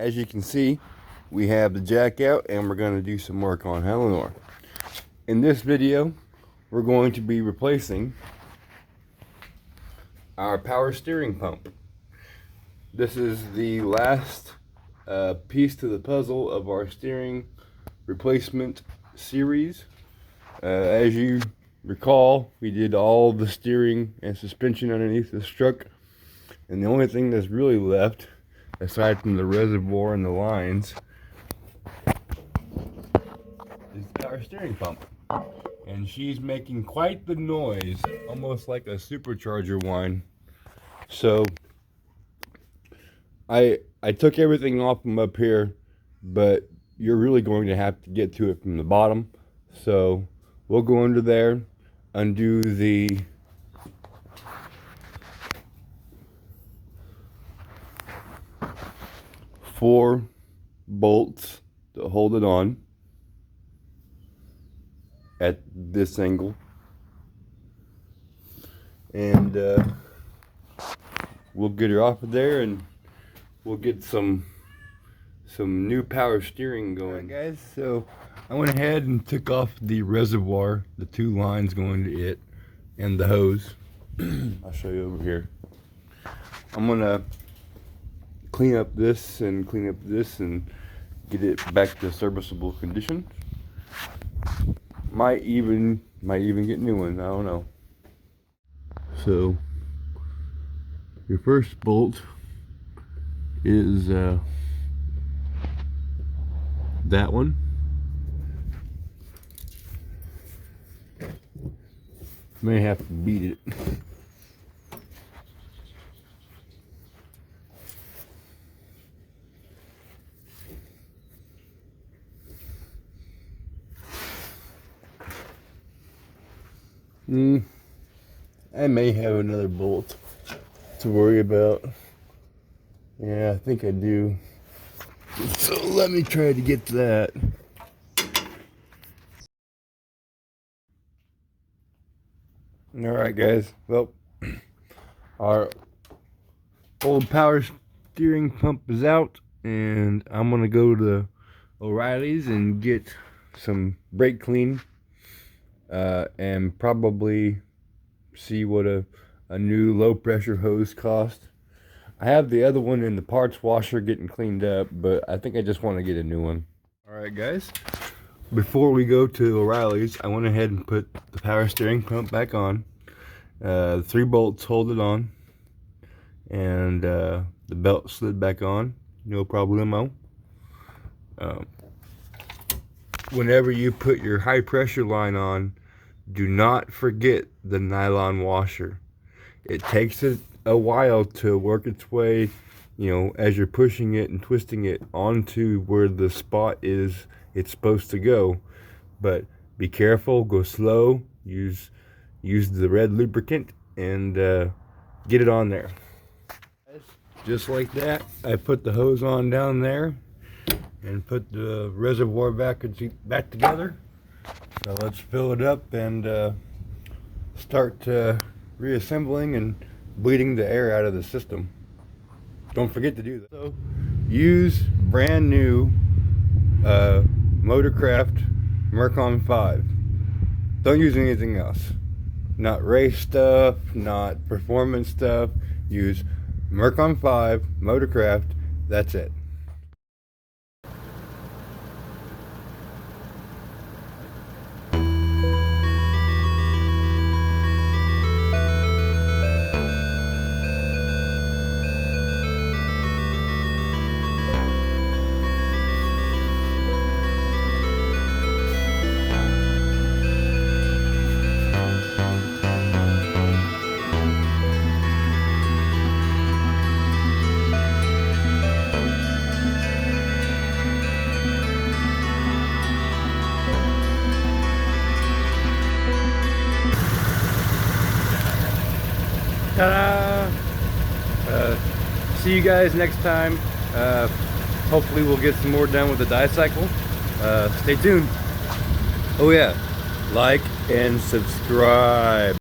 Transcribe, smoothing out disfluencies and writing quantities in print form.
as you can see, we have the jack out and we're going to do some work on Eleanor. In this video, we're going to be replacing our power steering pump. This is the last piece to the puzzle of our steering replacement series. As you recall, we did all the steering and suspension underneath this truck, and the only thing that's really left, aside from the reservoir and the lines, is our steering pump. And she's making quite the noise, almost like a supercharger whine. So I took everything off from up here, but you're really going to have to get to it from the bottom. So we'll go under there, undo the four bolts to hold it on at this angle, and we'll get her off of there and we'll get some new power steering going. Right, guys, so I went ahead and took off the reservoir, the two lines going to it, and the hose. I'll show you over here. I'm gonna clean up this and get it back to serviceable condition. Might even get new ones, I don't know. So your first bolt is that one. May have to beat it. I may have another bolt to worry about. Yeah, I think I do. So let me try to get that. Alright guys, well, our old power steering pump is out, and I'm gonna go to O'Reilly's and get some brake clean, and probably see what a new low pressure hose costs. I have the other one in the parts washer getting cleaned up, but I think I just want to get a new one. Alright guys, before we go to O'Reilly's, I went ahead and put the power steering pump back on. 3 bolts hold it on, and the belt slid back on, no problemo. Whenever you put your high pressure line on, do not forget the nylon washer. It takes a while to work its way, you know, as you're pushing it and twisting it onto where the spot is it's supposed to go. But be careful, go slow, use the red lubricant, and get it on there. Just like that, I put the hose on down there and put the reservoir back together. So let's fill it up and start reassembling and bleeding the air out of the system. Don't forget to do that. So use brand new Motorcraft Mercon 5. Don't use anything else. Not race stuff, not performance stuff. Use Mercon 5 Motorcraft. That's it. Ta-da! See you guys next time. Hopefully we'll get some more done with the Di-Cycle. Stay tuned. Oh yeah, like and subscribe.